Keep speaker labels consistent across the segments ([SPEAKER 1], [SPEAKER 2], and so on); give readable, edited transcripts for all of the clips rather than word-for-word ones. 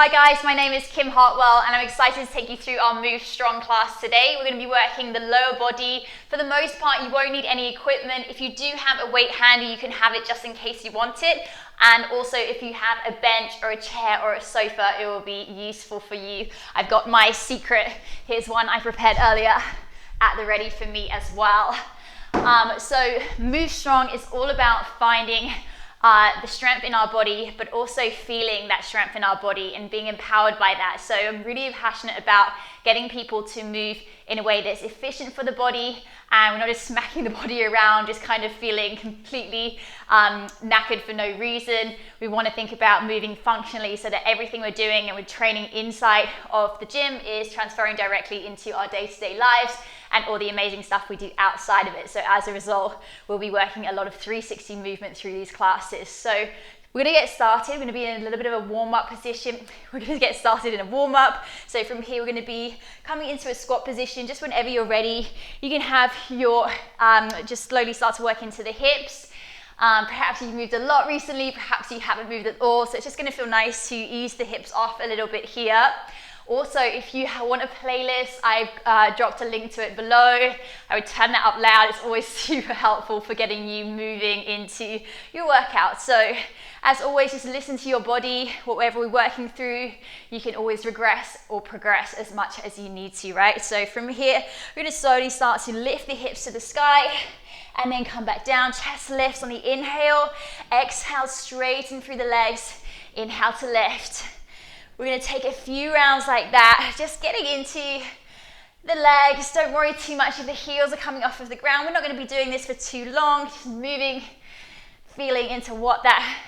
[SPEAKER 1] Hi guys, my name is Kim Hartwell and I'm excited to take you through our Move Strong class today. We're going to be working the lower body. For the most part, you won't need any equipment. If you do have a weight handy, you can have it just in case you want it. And also if you have a bench or a chair or a sofa, it will be useful for you. I've got my secret. Here's one I prepared earlier at the ready for me as well. So Move Strong is all about finding the strength in our body, but also feeling that strength in our body and being empowered by that. So I'm really passionate about getting people to move in a way that's efficient for the body, and we're not just smacking the body around, just kind of feeling completely knackered for no reason. We want to think about moving functionally so that everything we're doing and we're training inside of the gym is transferring directly into our day-to-day lives and all the amazing stuff we do outside of it. So as a result, we'll be working a lot of 360 movement through these classes. So we're gonna get started. We're gonna be in a little bit of a warm-up position. We're gonna get started in a warm-up. So from here, we're gonna be coming into a squat position. Just whenever you're ready, you can have your, just slowly start to work into the hips. Perhaps you've moved a lot recently, perhaps you haven't moved at all. So it's just gonna feel nice to ease the hips off a little bit here. Also, if you want a playlist, I've dropped a link to it below. I would turn that up loud. It's always super helpful for getting you moving into your workout. So as always, just listen to your body. Whatever we're working through, you can always regress or progress as much as you need to, right? So from here, we're gonna slowly start to lift the hips to the sky and then come back down. Chest lifts on the inhale. Exhale, straighten through the legs. Inhale to lift. We're going to take a few rounds like that, just getting into the legs. Don't worry too much if the heels are coming off of the ground. We're not going to be doing this for too long, just moving, feeling into what that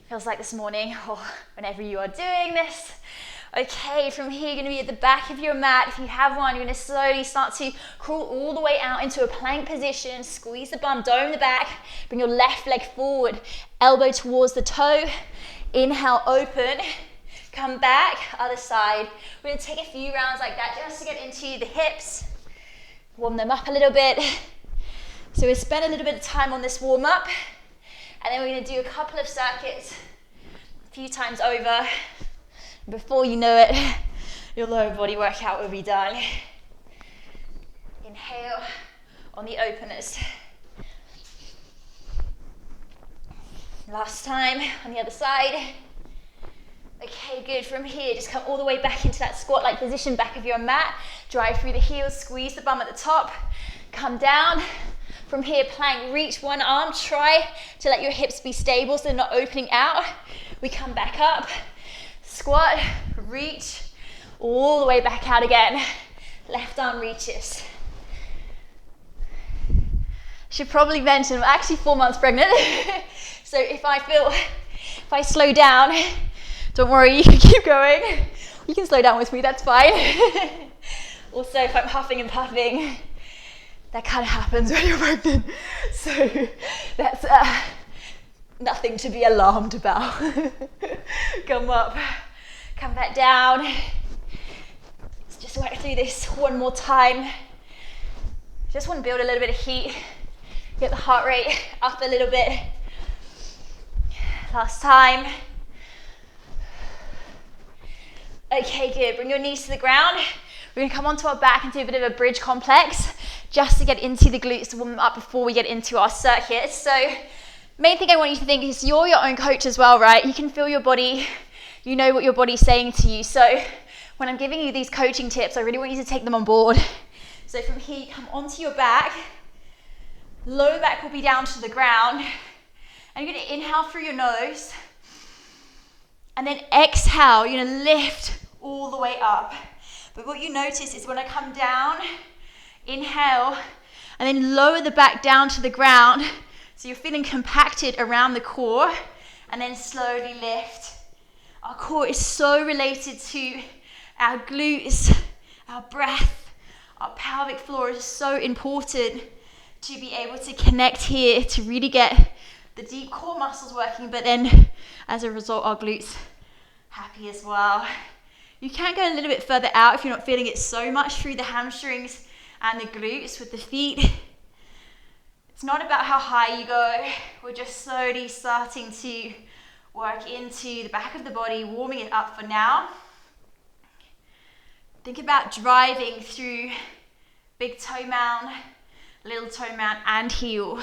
[SPEAKER 1] feels like this morning or whenever you are doing this. Okay, from here you're going to be at the back of your mat. If you have one, you're going to slowly start to crawl all the way out into a plank position. Squeeze the bum, dome the back. Bring your left leg forward, elbow towards the toe. Inhale, open. Come back, other side. We're going to take a few rounds like that just to get into the hips, warm them up a little bit. So we spend a little bit of time on this warm up, and then we're going to do a couple of circuits a few times over. Before you know it, your lower body workout will be done. Inhale on the openers. Last time on the other side. Okay, good. From here, just come all the way back into that squat-like position, back of your mat. Drive through the heels, squeeze the bum at the top. Come down. From here, plank, reach one arm. Try to let your hips be stable so they're not opening out. We come back up, squat, reach, all the way back out again. Left arm reaches. Should probably mention, I'm actually 4 months pregnant. So if I slow down, don't worry, you can keep going. You can slow down with me, that's fine. Also, if I'm huffing and puffing, that kind of happens when you're pregnant. So that's nothing to be alarmed about. Come up, come back down. Let's just work through this one more time. Just want to build a little bit of heat, get the heart rate up a little bit. Last time. Okay, good. Bring your knees to the ground. We're going to come onto our back and do a bit of a bridge complex just to get into the glutes to warm them up before we get into our circuits. So main thing I want you to think is you're your own coach as well, right? You can feel your body. You know what your body's saying to you. So when I'm giving you these coaching tips, I really want you to take them on board. So from here, you come onto your back. Lower back will be down to the ground. And you're going to inhale through your nose. And then exhale, you're going to lift all the way up. But what you notice is when I come down, inhale, and then lower the back down to the ground. So you're feeling compacted around the core, and then slowly lift. Our core is so related to our glutes, our breath, our pelvic floor is so important to be able to connect here to really get the deep core muscles working, but then as a result, our glutes happy as well. You can go a little bit further out if you're not feeling it so much through the hamstrings and the glutes with the feet. It's not about how high you go. We're just slowly starting to Work into the back of the body, warming it up for now. Think about driving through big toe mound, little toe mound, and heel.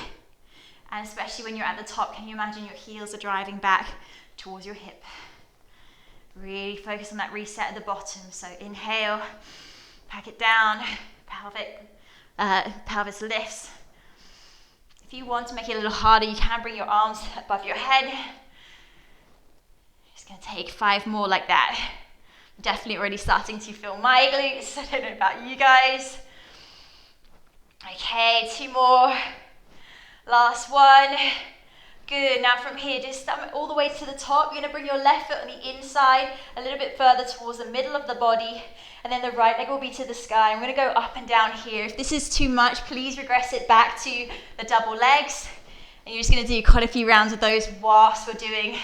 [SPEAKER 1] And especially when you're at the top, can you imagine your heels are driving back towards your hip? Really focus on that reset at the bottom. So inhale, pack it down, pelvis lifts. If you want to make it a little harder, you can bring your arms above your head. Just gonna take 5 more like that. I'm definitely already starting to feel my glutes. I don't know about you guys. Okay, 2 more. Last one. Good, now from here, just stomach all the way to the top. You're gonna bring your left foot on the inside, a little bit further towards the middle of the body, and then the right leg will be to the sky. I'm gonna go up and down here. If this is too much, please regress it back to the double legs. And you're just gonna do quite a few rounds of those whilst we're doing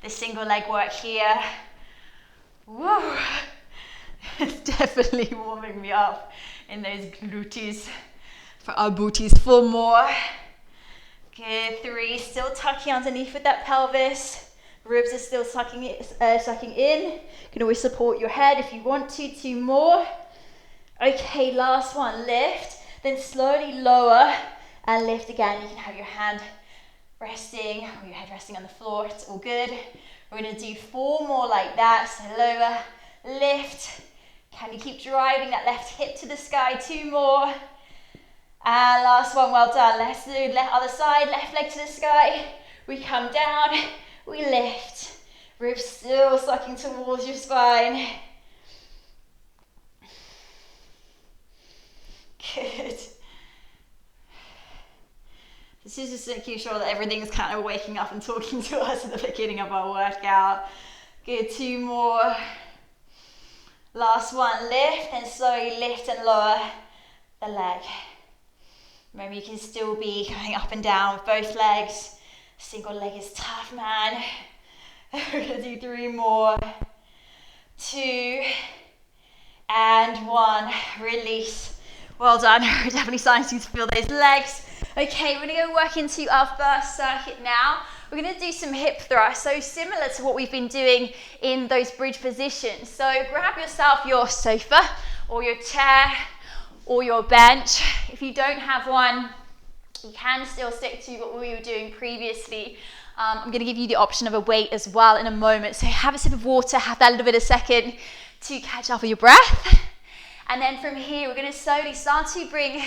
[SPEAKER 1] the single leg work here. Woo! It's definitely warming me up in those glutes for our booties. 4 more. Good, 3, still tucking underneath with that pelvis. Ribs are still sucking in. You can always support your head if you want to. 2 more. Okay, last one, lift. Then slowly lower and lift again. You can have your hand resting or your head resting on the floor. It's all good. We're gonna do 4 more like that. So lower, lift. Can you keep driving that left hip to the sky? 2 more. And last one, well done. Let's do other side, left leg to the sky. We come down, we lift. Ribs still sucking towards your spine. Good. This is just making sure that everything's kind of waking up and talking to us at the beginning of our workout. Good, 2 more. Last one, lift, and slowly lift and lower the leg. Remember, you can still be going up and down with both legs. Single leg is tough, man. We're gonna do 3 more. 2 and 1. Release. Well done. We're definitely starting to feel those legs. Okay, we're gonna go work into our first circuit now. We're gonna do some hip thrusts, so similar to what we've been doing in those bridge positions. So grab yourself your sofa or your chair or your bench. If you don't have one, you can still stick to what we were doing previously. I'm going to give you the option of a weight as well in a moment. So have a sip of water, have that little bit of second to catch up with your breath. And then from here, we're going to slowly start to bring,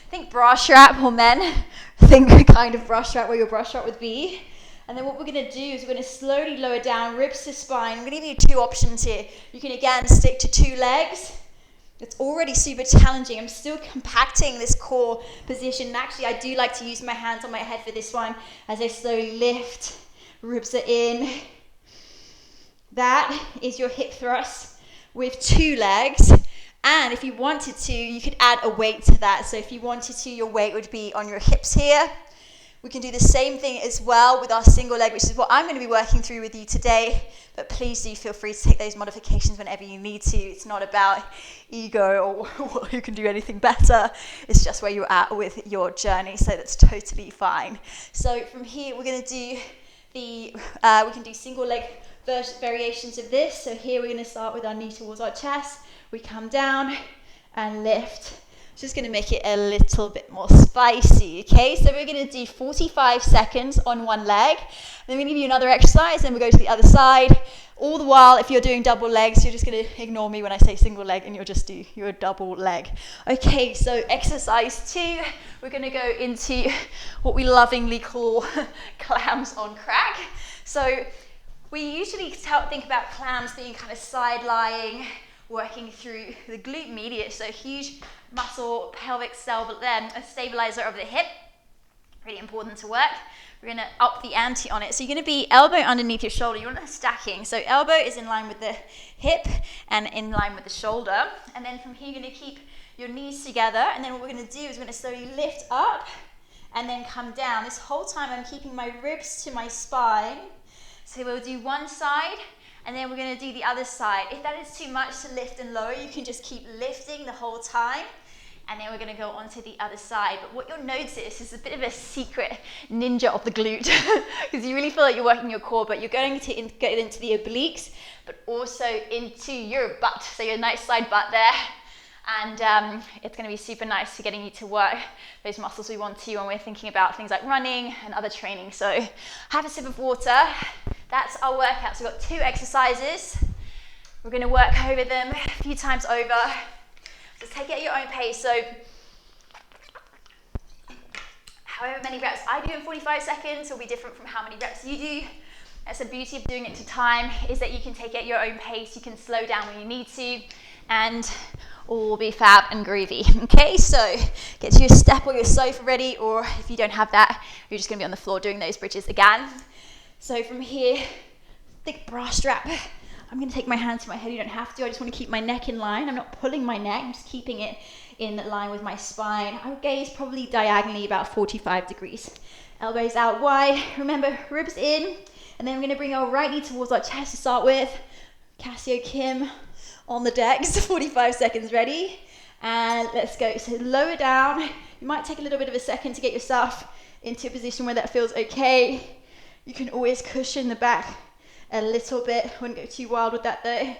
[SPEAKER 1] think bra strap or men, think the kind of bra strap where your bra strap would be. And then what we're going to do is we're going to slowly lower down, ribs to spine. I'm going to give you 2 options here. You can again stick to 2 legs. It's already super challenging. I'm still compacting this core position. And actually, I do like to use my hands on my head for this one as I slowly lift. Ribs are in. That is your hip thrust with 2 legs. And if you wanted to, you could add a weight to that. So if you wanted to, your weight would be on your hips here. We can do the same thing as well with our single leg, which is what I'm going to be working through with you today. But please do feel free to take those modifications whenever you need to. It's not about ego or who can do anything better. It's just where you're at with your journey. So that's totally fine. So from here, we're going to do we can do single leg variations of this. So here we're going to start with our knee towards our chest. We come down and lift. Just going to make it a little bit more spicy, okay? So we're going to do 45 seconds on one leg. Then we're going to give you another exercise, then we'll go to the other side. All the while, if you're doing double legs, you're just going to ignore me when I say single leg, and you'll just do your double leg. Okay, so exercise 2, we're going to go into what we lovingly call clams on crack. So we usually think about clams being kind of side-lying, working through the glute medius, so huge muscle, pelvic stabilizer of the hip. Really important to work. We're going to up the ante on it. So you're going to be elbow underneath your shoulder. You want to stacking. So elbow is in line with the hip and in line with the shoulder. And then from here, you're going to keep your knees together. And then what we're going to do is we're going to slowly lift up and then come down. This whole time, I'm keeping my ribs to my spine. So we'll do one side, and then we're going to do the other side. If that is too much to lift and lower, you can just keep lifting the whole time and then we're going to go on to the other side. But what you'll notice is a bit of a secret ninja of the glute, because you really feel like you're working your core, but you're going to get into the obliques, but also into your butt, so your nice side butt there. And it's going to be super nice for getting you to work those muscles we want to when we're thinking about things like running and other training. So have a sip of water. That's our workout. So we've got 2 exercises. We're going to work over them a few times over. Just take it at your own pace. So however many reps I do in 45 seconds will be different from how many reps you do. That's the beauty of doing it to time, is that you can take it at your own pace. You can slow down when you need to, and all will be fab and groovy. Okay, so get to your step or your sofa ready, or if you don't have that, you're just going to be on the floor doing those bridges again. So from here, thick bra strap. I'm going to take my hand to my head. You don't have to. I just want to keep my neck in line. I'm not pulling my neck. I'm just keeping it in line with my spine. I would gaze probably diagonally about 45 degrees. Elbows out wide. Remember, ribs in. And then we're going to bring our right knee towards our chest to start with. Casio Kim on the decks. 45 seconds ready. And let's go. So lower down. You might take a little bit of a second to get yourself into a position where that feels okay. You can always cushion the back a little bit. Wouldn't go too wild with that though.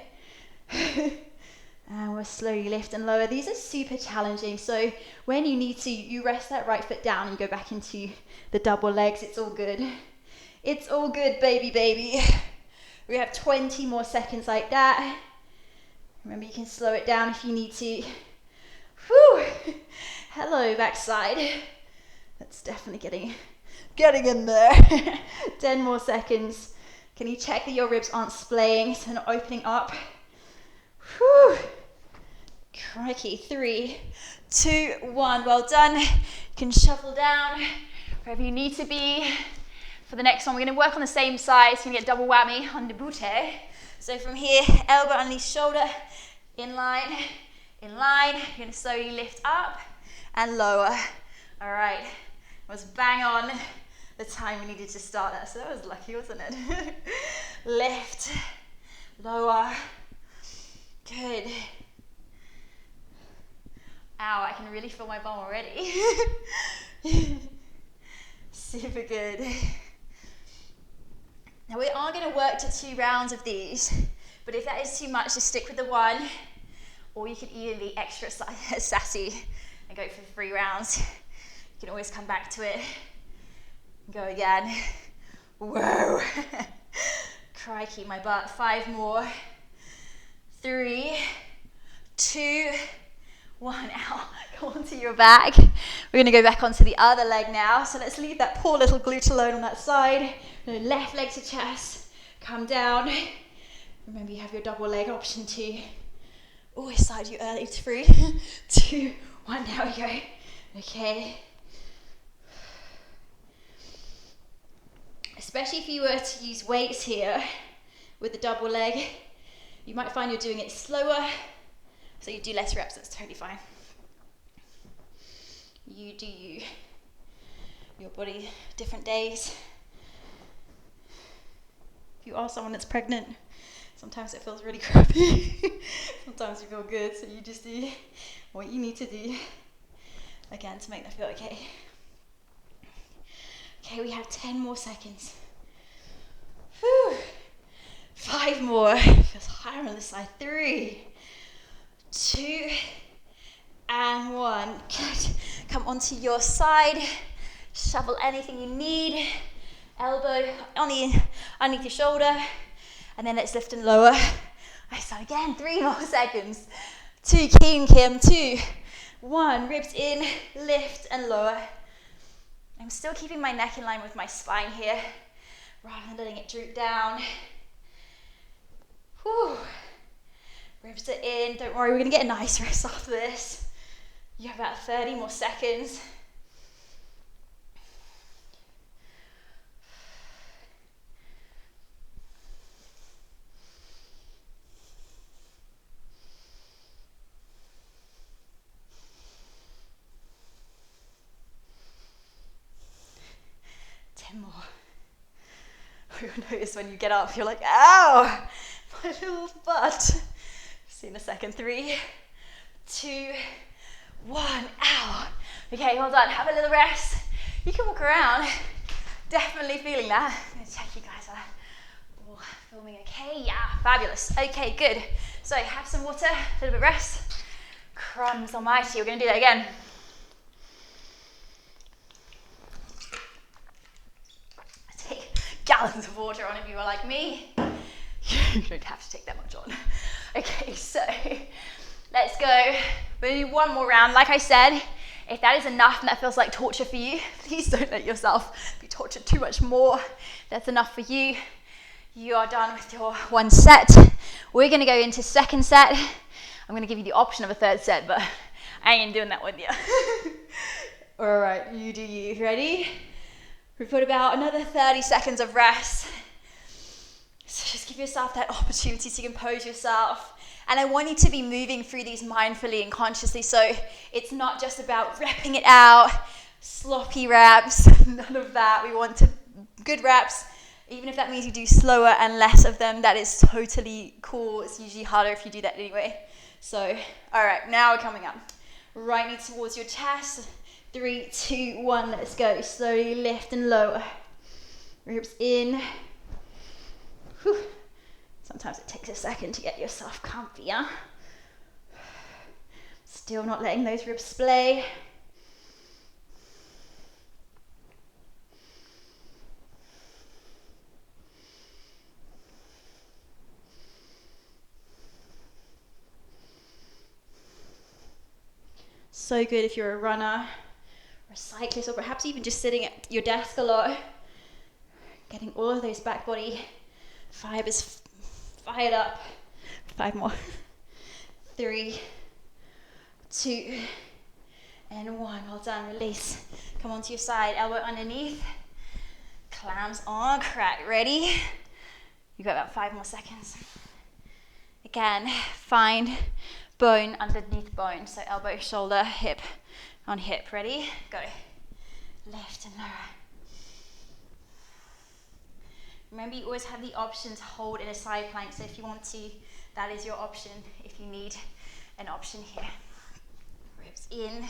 [SPEAKER 1] And we'll slowly lift and lower. These are super challenging. So when you need to, you rest that right foot down and go back into the double legs. It's all good. It's all good, baby. We have 20 more seconds like that. Remember, you can slow it down if you need to. Whew. Hello, backside. That's definitely getting in there. 10 more seconds. Can you check that your ribs aren't splaying, so not opening up? Whew. Crikey. 3, 2, 1. Well done. You can shuffle down wherever you need to be. For the next one, we're going to work on the same side, so you're going to get double whammy on the butte. So from here, elbow underneath shoulder, in line. You're going to slowly lift up and lower. All right, it was bang on the time we needed to start that, so that was lucky, wasn't it? Lift, lower, good. Ow, I can really feel my bum already. Super good. Now we are going to work to 2 rounds of these, but if that is too much, just stick with the 1, or you could even be extra sassy and go for 3 rounds. You can always come back to it. Go again. Whoa. Crikey, my butt. 5 more. 3, 2, 1. Out. Go onto your back. We're going to go back onto the other leg now. So let's leave that poor little glute alone on that side. Left leg to chest. Come down. Remember, you have your double leg option too. Always side you early. 3, 2, 1. There we go. Okay. Especially if you were to use weights here with the double leg, you might find you're doing it slower, so you do less reps. That's totally fine. You do you. Your body, different days. If you are someone that's pregnant, sometimes it feels really crappy. Sometimes you feel good, so you just do what you need to do, again, to make that feel okay. Okay, we have 10 more seconds. Whew. 5 more. Feels higher on this side. 3, 2, and 1. Good. Come onto your side. Shovel anything you need. Elbow underneath your shoulder. And then let's lift and lower. I start again. 3 more seconds. 2, keen, Kim. 2, 1. Ribs in, lift and lower. I'm still keeping my neck in line with my spine here, rather than letting it droop down. Whew. Ribs are in. Don't worry, we're going to get a nice rest after this. You have about 30 more seconds. More. You'll notice when you get up, you're like, ow, my little butt. See in a second. 3, 2, 1, out. Okay, well done. Have a little rest. You can walk around. Definitely feeling that. I'm going to check you guys are all filming okay. Yeah, fabulous. Okay, good. So have some water, a little bit of rest. Crumbs almighty. We're going to do that again. Take gallons of water on if you are like me. You don't have to take that much on. Okay, so let's go. We're going to do one more round. Like I said, if that is enough and that feels like torture for you, please don't let yourself be tortured too much more. That's enough for you. You are done with your one set. We're going to go into second set. I'm going to give you the option of a third set, but I ain't doing that with you. All right, you do you. Ready? We've got about another 30 seconds of rest. So just give yourself that opportunity to compose yourself. And I want you to be moving through these mindfully and consciously. So it's not just about repping it out, sloppy reps, none of that. We want to good reps. Even if that means you do slower and less of them, that is totally cool. It's usually harder if you do that anyway. So, all right, now we're coming up. Right knee towards your chest. 3, 2, 1, let's go. Slowly lift and lower. Ribs in. Whew. Sometimes it takes a second to get yourself comfy, huh? Still not letting those ribs splay. So good if you're a runner or a cyclist, or perhaps even just sitting at your desk a lot. Getting all of those back body fibers fired up. 5 more. 3, 2, and 1. Well done. Release. Come onto your side. Elbow underneath. Clams on. Crack. Ready? You've got about 5 more seconds. Again, find bone underneath bone. So elbow, shoulder, hip on hip. Ready? Go. Lift and lower. Remember, you always have the option to hold in a side plank. So if you want to, that is your option if you need an option here. Ribs in.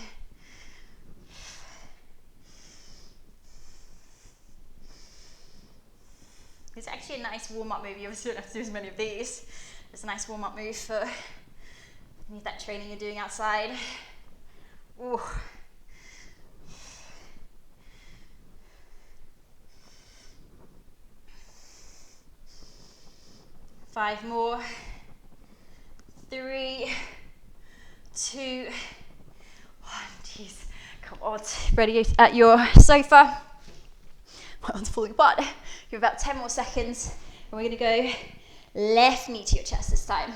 [SPEAKER 1] It's actually a nice warm-up move. You obviously don't have to do as many of these. It's a nice warm-up move for any of that training you're doing outside. Ooh. Five more. 3, 2, 1. Jeez. Come on. Ready at your sofa. My arm's falling apart. You have about 10 more seconds. And we're going to go left knee to your chest this time.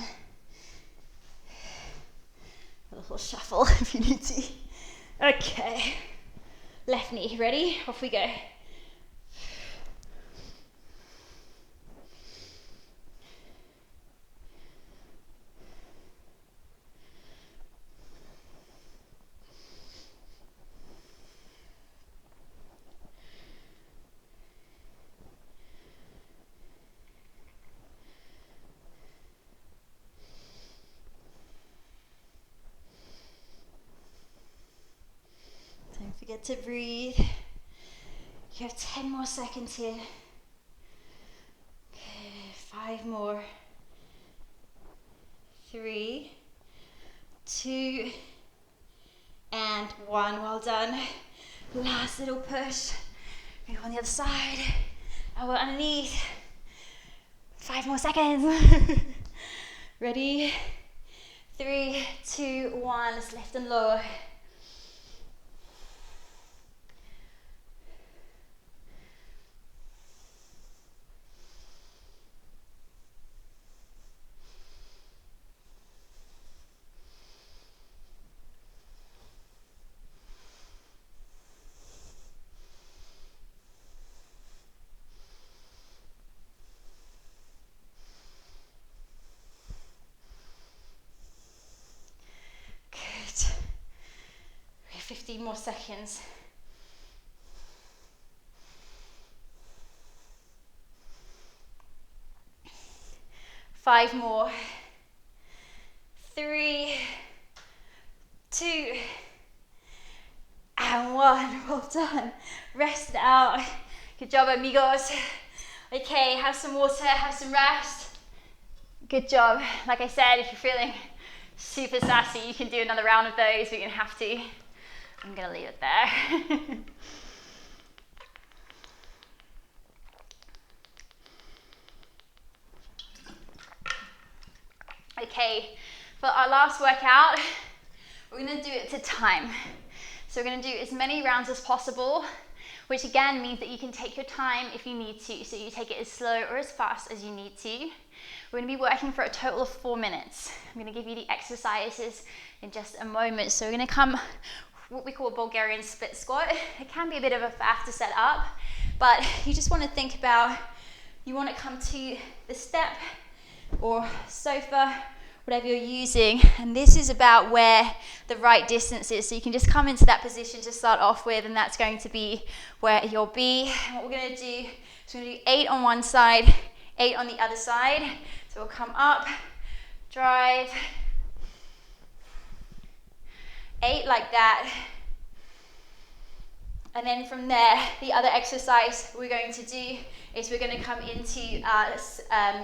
[SPEAKER 1] A little shuffle if you need to. Okay. Left knee. Ready? Off we go. Don't forget to breathe. You have 10 more seconds here. Okay, 5 more. 3, 2, and 1. Well done. Last little push. Go on the other side. Elbow underneath. 5 more seconds. Ready? 3, 2, 1. Let's lift and lower. Good. We have 15 more seconds. Five more. 3, 2, and 1. Well done. Rest it out. Good job, amigos. Okay, have some water, have some rest. Good job. Like I said, if you're feeling super sassy, you can do another round of those, but you're gonna have to. I'm gonna leave it there. Okay, for our last workout, we're gonna do it to time. So we're gonna do as many rounds as possible, which again means that you can take your time if you need to. So you take it as slow or as fast as you need to. We're gonna be working for a total of 4 minutes. I'm gonna give you the exercises in just a moment. So we're gonna come what we call a Bulgarian split squat. It can be a bit of a faff to set up, but you just wanna think about, you wanna come to the step or sofa, whatever you're using, and this is about where the right distance is. So you can just come into that position to start off with, and that's going to be where you'll be. And what we're going to do is we're going to do 8 on one side, 8 on the other side. So we'll come up, drive, 8 like that. And then from there, the other exercise we're going to do is we're going to come into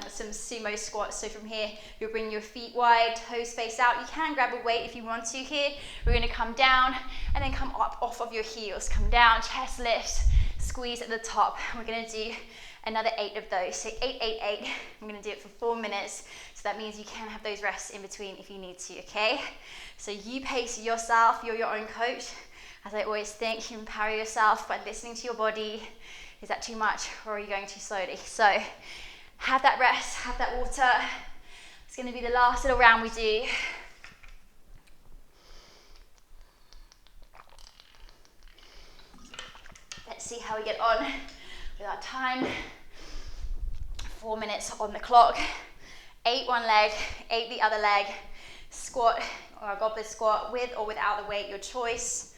[SPEAKER 1] some sumo squats. So from here, you'll bring your feet wide, toes face out. You can grab a weight if you want to here. We're going to come down and then come up off of your heels. Come down, chest lifts, squeeze at the top. We're going to do another 8 of those. So 8, 8, 8. I'm going to do it for 4 minutes. So that means you can have those rests in between if you need to, okay? So you pace yourself. You're your own coach. As I always think, you empower yourself by listening to your body. Is that too much, or are you going too slowly? So have that rest, have that water. It's going to be the last little round we do. Let's see how we get on with our time. 4 minutes on the clock. 8 one leg, 8 the other leg. Squat or a goblet squat with or without the weight, your choice.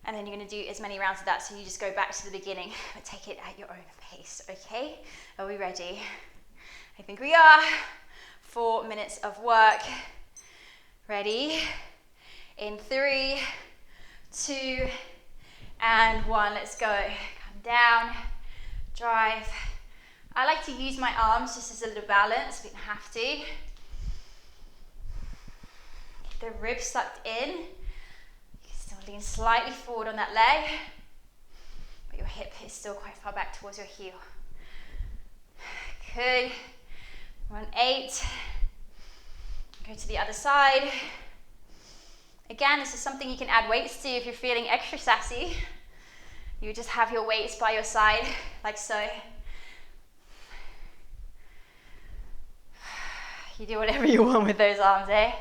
[SPEAKER 1] And then you're going to do as many rounds of that, so you just go back to the beginning, but take it at your own pace, okay? Are we ready? I think we are. 4 minutes of work. Ready? In 3, 2, and 1. Let's go. Come down, drive. I like to use my arms just as a little balance. We don't have to. Get the ribs sucked in. Lean slightly forward on that leg, but your hip is still quite far back towards your heel. Good. We're on 8. Go to the other side. Again, this is something you can add weights to if you're feeling extra sassy. You just have your weights by your side, like so. You do whatever you want with those arms, eh?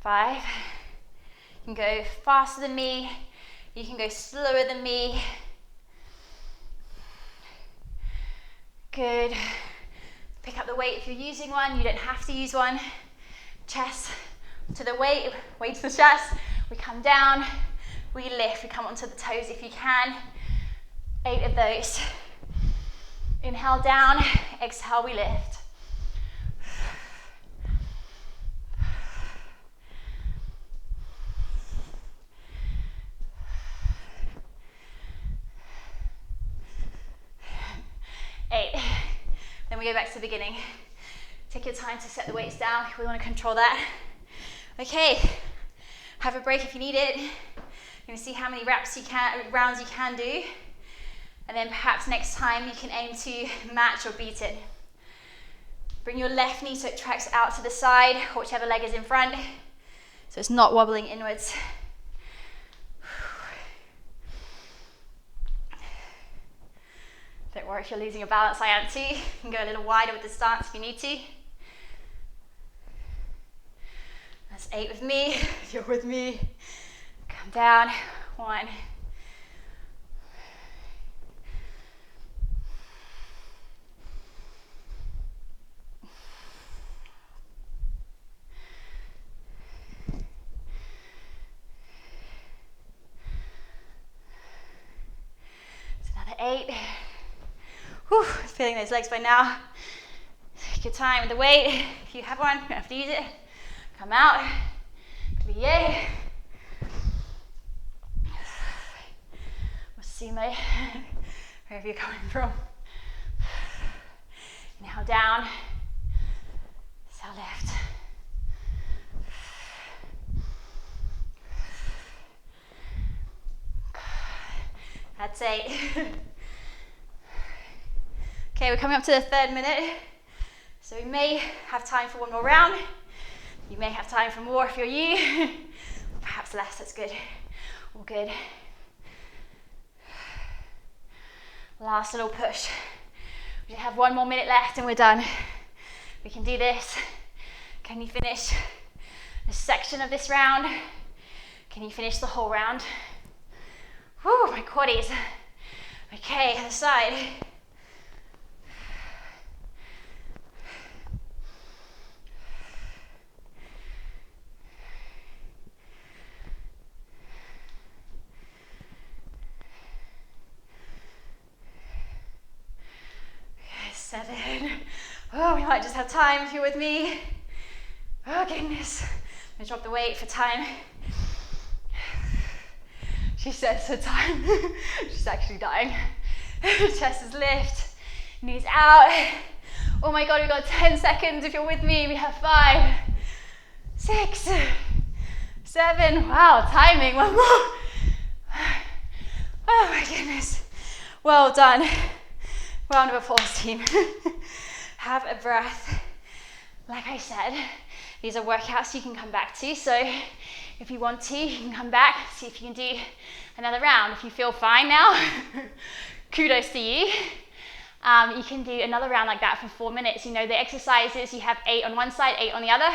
[SPEAKER 1] 5. You can go faster than me, you can go slower than me. Good. Pick up the weight if you're using one, you don't have to use one. Chest to the weight to the chest. We come down, we lift, we come onto the toes if you can. 8 of those. Inhale down, exhale, we lift. Then we go back to the beginning. Take your time to set the weights down. We want to control that. Okay, have a break if you need it. You're going to see how many rounds you can do. And then perhaps next time you can aim to match or beat it. Bring your left knee so it tracks out to the side, whichever leg is in front, so it's not wobbling inwards. Don't worry if you're losing your balance, I am too. You can go a little wider with the stance if you need to. That's 8 with me, if you're with me. Come down, 1. It's another 8. Whew, feeling those legs by now. Take your time with the weight. If you have one, you don't have to use it. Come out. Plie. sumo, wherever you're coming from. Inhale down, exhale lift. That's 8. Okay, we're coming up to the 3rd minute. So we may have time for one more round. You may have time for more if you're you. Perhaps less, that's good. All good. Last little push. We have 1 more minute left and we're done. We can do this. Can you finish a section of this round? Can you finish the whole round? Whew, my quaddies. Okay, other side. Okay, 7. Oh, we might just have time if you're with me. Oh, goodness. I'm gonna drop the weight for time. She says her time. She's actually dying. Chest is lift, knees out. Oh my God, we've got 10 seconds. If you're with me, we have 5, 6, 7. Wow, timing. 1 more. Oh my goodness. Well done. Round of applause, team. Have a breath. Like I said, these are workouts you can come back to. So if you want to, you can come back, see if you can do another round. If you feel fine now, kudos to you. You can do another round like that for 4 minutes. You know the exercises, you have 8 on one side, 8 on the other,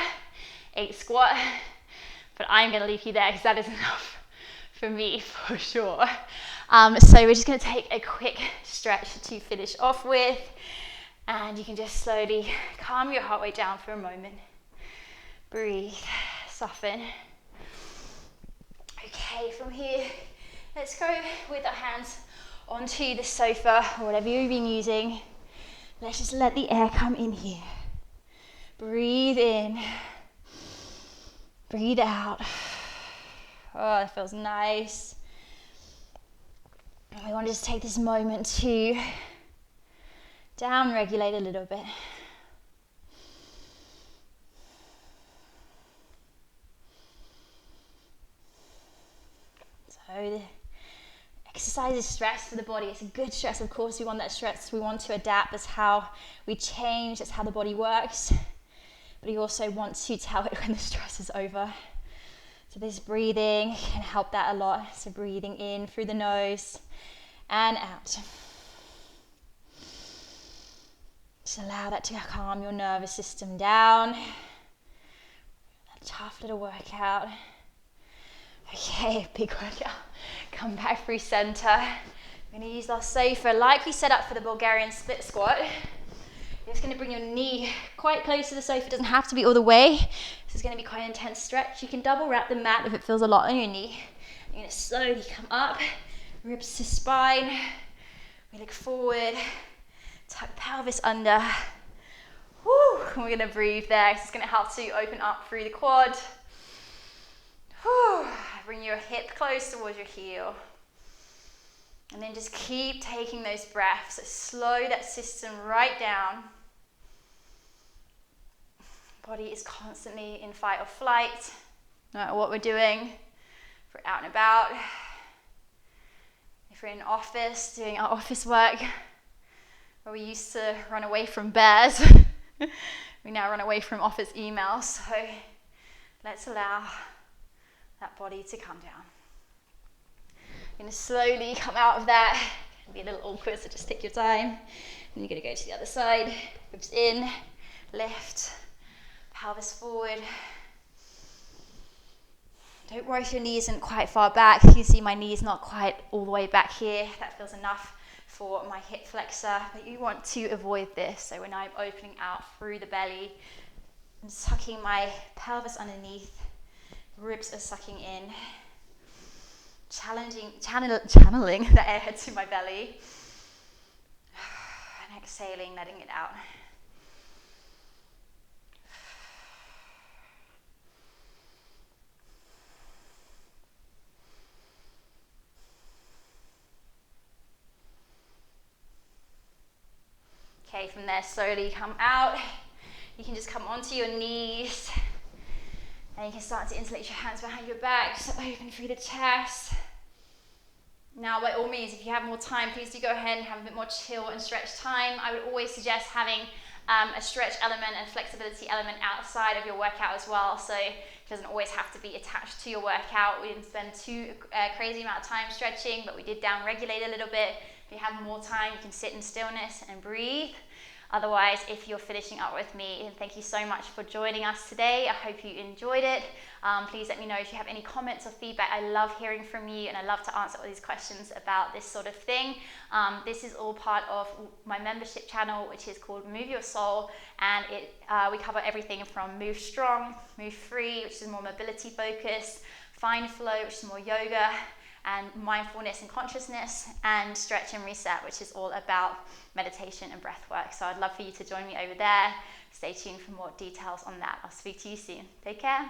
[SPEAKER 1] 8 squat. But I'm gonna leave you there because that is enough for me for sure. So we're just gonna take a quick stretch to finish off with. And you can just slowly calm your heart rate down for a moment. Breathe, soften. Okay, from here, let's go with our hands onto the sofa or whatever you've been using. Let's just let the air come in here. Breathe in. Breathe out. Oh, that feels nice. We want to just take this moment to down regulate a little bit. So the exercise is stress for the body. It's a good stress. Of course, we want that stress. We want to adapt. That's how we change. That's how the body works. But you also want to tell it when the stress is over. So this breathing can help that a lot. So breathing in through the nose and out. Just allow that to calm your nervous system down. A tough little workout. Okay, big workout. Come back through center. We're going to use our sofa like we set up for the Bulgarian split squat. You're just going to bring your knee quite close to the sofa. It doesn't have to be all the way. This is going to be quite an intense stretch. You can double wrap the mat if it feels a lot on your knee. You're going to slowly come up, ribs to spine. We look forward, tuck pelvis under. Woo. And we're going to breathe there. This is going to help to open up through the quad. Whew. Bring your hip close towards your heel. And then just keep taking those breaths. Slow that system right down. Body is constantly in fight or flight. No matter what we're doing. If we're out and about. If we're in office, doing our office work. Where we used to run away from bears. We now run away from office emails. So let's allow that body to come down. You're going to slowly come out of that. It'll be a little awkward, so just take your time. And you're going to go to the other side. Ribs in, lift, pelvis forward. Don't worry if your knee isn't quite far back. You see my knee is not quite all the way back here. That feels enough for my hip flexor. But you want to avoid this. So when I'm opening out through the belly, I'm sucking my pelvis underneath. Ribs are sucking in. Channeling the air to my belly. And exhaling, letting it out.
[SPEAKER 2] from there, slowly come out. You can just come onto your knees. And you can start to interlace your hands behind your back, just open through the chest. Now, by all means, if you have more time, please do go ahead and have a bit more chill and stretch time. I would always suggest having a stretch element and flexibility element outside of your workout as well, so it doesn't always have to be attached to your workout. We didn't spend too crazy amount of time stretching, but we did down-regulate a little bit. If you have more time, you can sit in stillness and breathe. Otherwise, if you're finishing up with me, thank you so much for joining us today. I hope you enjoyed it. Please let me know if you have any comments or feedback. I love hearing from you, and I love to answer all these questions about this sort of thing. This is all part of my membership channel, which is called Move Your Soul, and we cover everything from Move Strong, Move Free, which is more mobility focused, Find Flow, which is more yoga, and mindfulness and consciousness, and Stretch and Reset, which is all about meditation and breath work. So I'd love for you to join me over there. Stay tuned for more details on that. I'll speak to you soon. Take care.